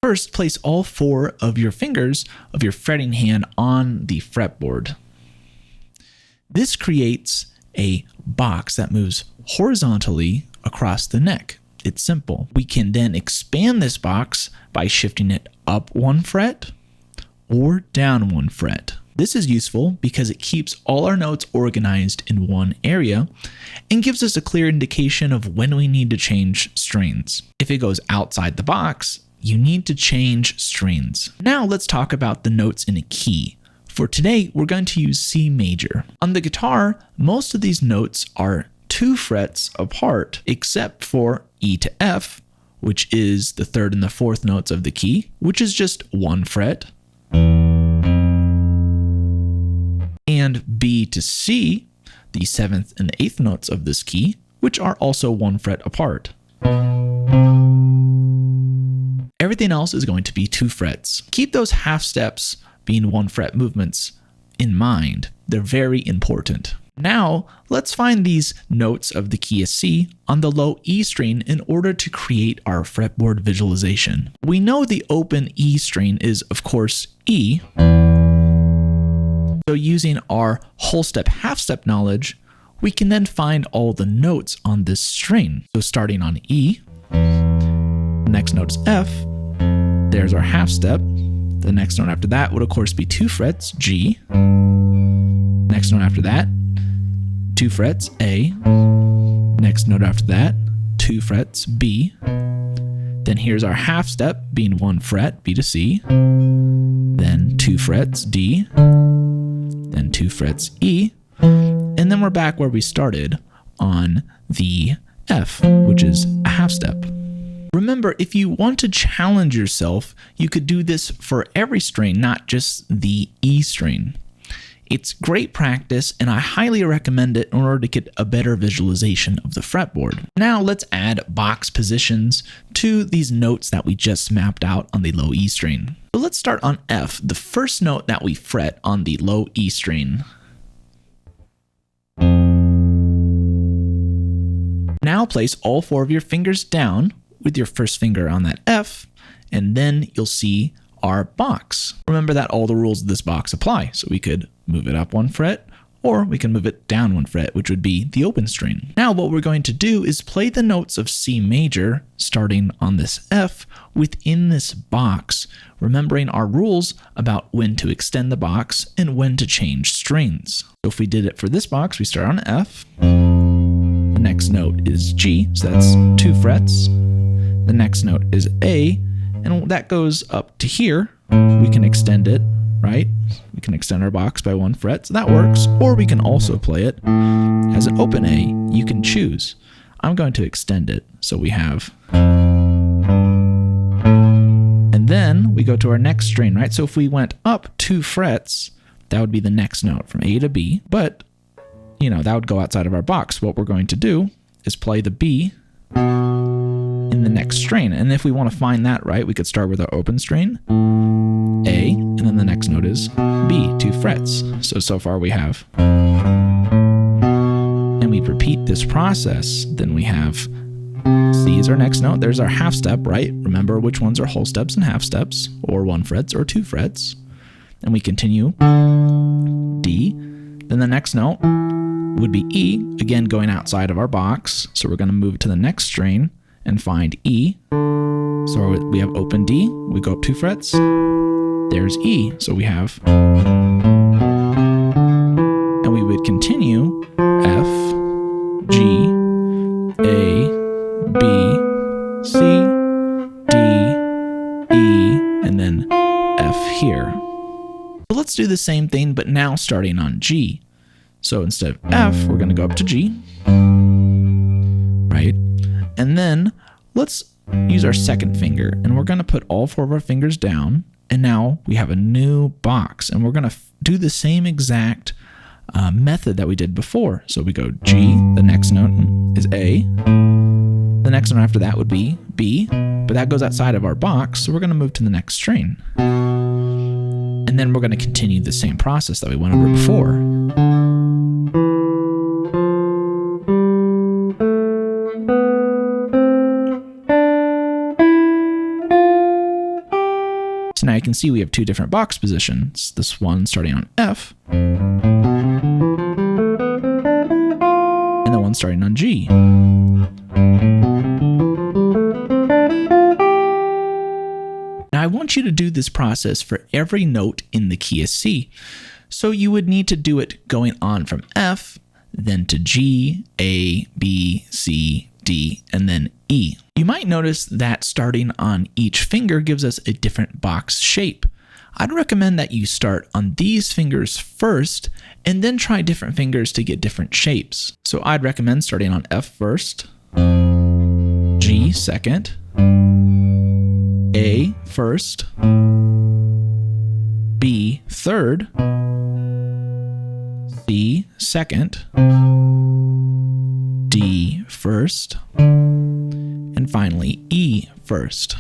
First, place all 4 of your fingers of your fretting hand on the fretboard. This creates a box that moves horizontally across the neck. It's simple. We can then expand this box by shifting it up 1 fret or down 1 fret. This is useful because it keeps all our notes organized in one area and gives us a clear indication of when we need to change strings. If it goes outside the box, you need to change strings. Now let's talk about the notes in a key. For today, we're going to use C major. On the guitar, most of these notes are 2 frets apart, except for E to F, which is the 3rd and the 4th notes of the key, which is just 1 fret. And B to C, the 7th and the 8th notes of this key, which are also 1 fret apart. Everything else is going to be 2 frets. Keep those half steps being 1 fret movements in mind. They're very important. Now, let's find these notes of the key of C on the low E string in order to create our fretboard visualization. We know the open E string is, of course, E. So using our whole step, half step knowledge, we can then find all the notes on this string. So starting on E, the next note is F, there's our half step. The next note after that would of course be 2 frets, G. Next note after that, 2 frets, A. Next note after that, 2 frets, B. Then here's our half step being 1 fret, B to C. Then 2 frets, D. Then 2 frets, E. And then we're back where we started on the F, which is a half step. Remember, if you want to challenge yourself, you could do this for every string, not just the E string. It's great practice, and I highly recommend it in order to get a better visualization of the fretboard. Now let's add box positions to these notes that we just mapped out on the low E string. So let's start on F, the first note that we fret on the low E string. Now place all 4 of your fingers down with your first finger on that F, and then you'll see our box. Remember that all the rules of this box apply, so we could move it up 1 fret, or we can move it down 1 fret, which would be the open string. Now what we're going to do is play the notes of C major, starting on this F, within this box, remembering our rules about when to extend the box and when to change strings. So if we did it for this box, we start on F, the next note is G, so that's 2 frets. The next note is A, and that goes up to here. We can extend it, right? We can extend our box by 1 fret, so that works. Or we can also play it as an open A. You can choose. I'm going to extend it, so we have. And then we go to our next string, right? So if we went up 2 frets, that would be the next note from A to B. But, that would go outside of our box. What we're going to do is play the B in the next string. And if we want to find that, right, we could start with our open string, A, and then the next note is B, 2 frets. So far we have. And we repeat this process, then we have C is our next note. There's our half step, right? Remember which ones are whole steps and half steps, or 1 frets or 2 frets. And we continue D. Then the next note would be E, again going outside of our box. So we're going to move to the next string and find E. So we have open D, we go up 2 frets, there's E. So we have, and we would continue F, G, A, B, C, D, E, and then F here. So let's do the same thing, but now starting on G. So instead of F, we're going to go up to G, right? And then let's use our second finger, and we're going to put all 4 of our fingers down, and now we have a new box, and we're going to do the same exact method that we did before. So we go G, the next note is A, the next one after that would be B, but that goes outside of our box, so we're going to move to the next string. And then we're going to continue the same process that we went over before. So now you can see we have two different box positions. This one starting on F, and the one starting on G. Now I want you to do this process for every note in the key of C. So you would need to do it going on from F, then to G, A, B, C, D, and then E. You might notice that starting on each finger gives us a different box shape. I'd recommend that you start on these fingers first and then try different fingers to get different shapes. So I'd recommend starting on F first, G second, A first, B third, C second, D first, and finally E first.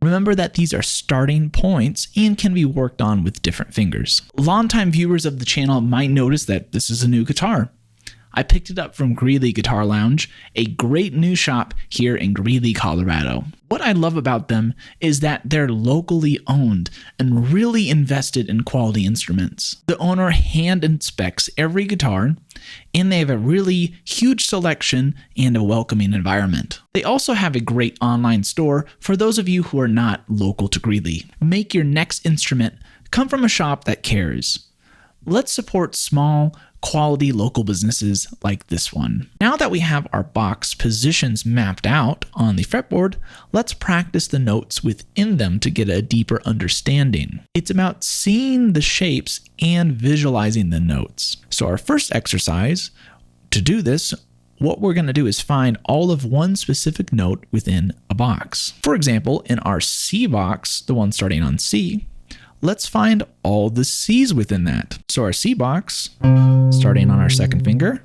Remember that these are starting points and can be worked on with different fingers. Longtime viewers of the channel might notice that this is a new guitar. I picked it up from Greeley Guitar Lounge, a great new shop here in Greeley, Colorado. What I love about them is that they're locally owned and really invested in quality instruments. The owner hand inspects every guitar, and they have a really huge selection and a welcoming environment. They also have a great online store for those of you who are not local to Greeley. Make your next instrument come from a shop that cares. Let's support small, quality local businesses like this one. Now that we have our box positions mapped out on the fretboard, let's practice the notes within them to get a deeper understanding. It's about seeing the shapes and visualizing the notes. So our first exercise, to do this, what we're going to do is find all of one specific note within a box. For example, in our C box, the one starting on C, let's find all the C's within that. So our C box, starting on our second finger,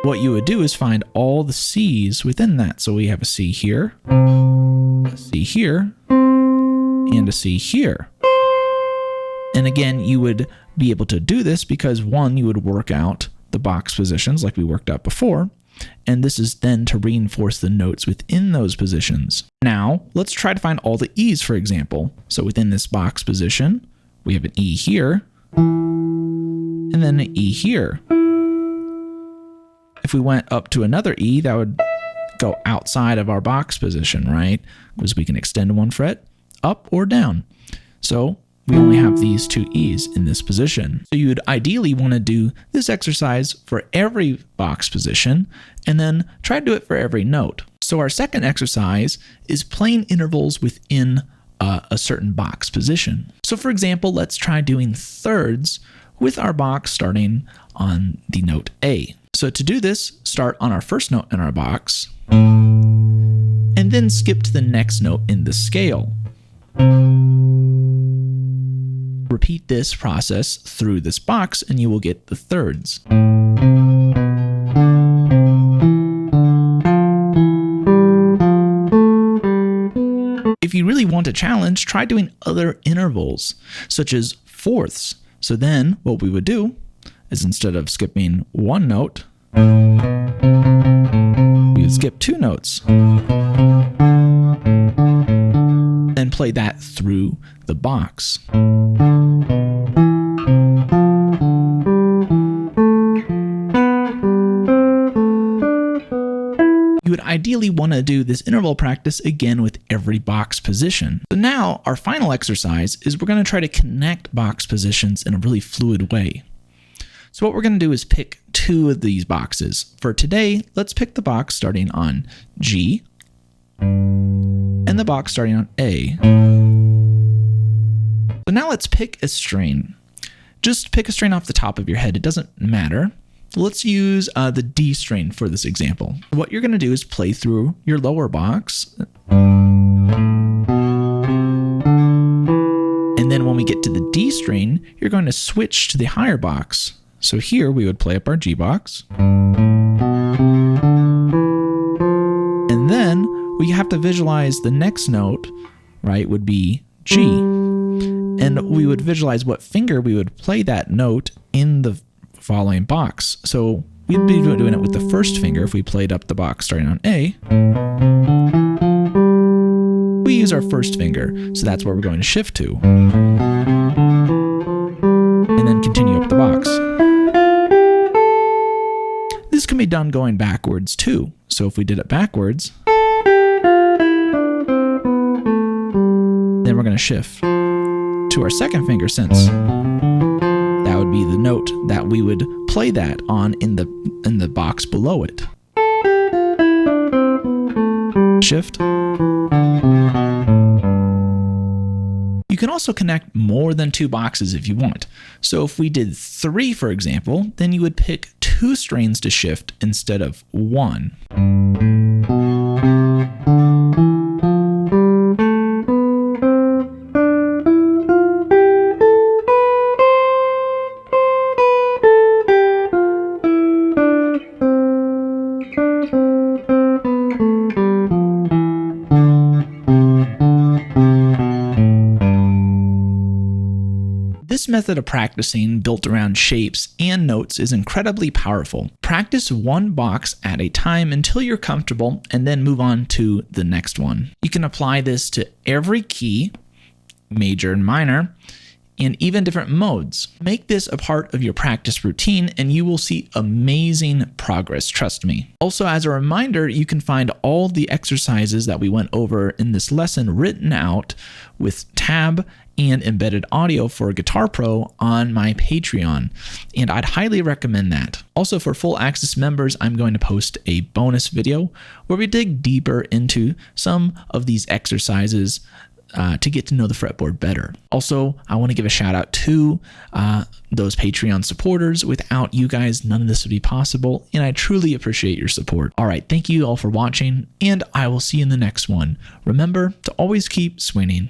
what you would do is find all the C's within that. So we have a C here, a C here, and a C here. And again, you would be able to do this because one, you would work out the box positions like we worked out before, and this is then to reinforce the notes within those positions. Now, let's try to find all the E's, for example. So within this box position, we have an E here, and then an E here. If we went up to another E, that would go outside of our box position, right? Because we can extend one fret up or down. So we only have these two E's in this position. So you would ideally want to do this exercise for every box position and then try to do it for every note. So our second exercise is playing intervals within a certain box position. So for example, let's try doing thirds with our box starting on the note A. So to do this, start on our first note in our box and then skip to the next note in the scale. Repeat this process through this box and you will get the thirds. If you really want a challenge, try doing other intervals, such as fourths. So then what we would do is instead of skipping one note, we would skip two notes and play that through the box. You would ideally want to do this interval practice again with every box position. So now our final exercise is we're going to try to connect box positions in a really fluid way. So what we're going to do is pick two of these boxes. For today, let's pick the box starting on G and the box starting on A. So now let's pick a string. Just pick a string off the top of your head. It doesn't matter. Let's use the D string for this example. What you're going to do is play through your lower box. And then when we get to the D string, you're going to switch to the higher box. So here we would play up our G box. And then we have to visualize the next note, right, would be G. And we would visualize what finger we would play that note in the following box. So we'd be doing it with the first finger if we played up the box starting on A. We use our first finger, so that's where we're going to shift to. And then continue up the box. This can be done going backwards too. So if we did it backwards, then we're going to shift to our second finger, since that would be the note that we would play that on in the box below it. Shift. You can also connect more than 2 boxes if you want. So if we did 3, for example, then you would pick 2 strings to shift instead of 1. This method of practicing, built around shapes and notes, is incredibly powerful. Practice one box at a time until you're comfortable, and then move on to the next one. You can apply this to every key, major and minor, and even different modes. Make this a part of your practice routine and you will see amazing progress, trust me. Also, as a reminder, you can find all the exercises that we went over in this lesson written out with tab and embedded audio for Guitar Pro on my Patreon, and I'd highly recommend that. Also, for full access members, I'm going to post a bonus video where we dig deeper into some of these exercises to get to know the fretboard better. Also, I want to give a shout out to those Patreon supporters. Without you guys, none of this would be possible, and I truly appreciate your support. All right, thank you all for watching, and I will see you in the next one. Remember to always keep swinging.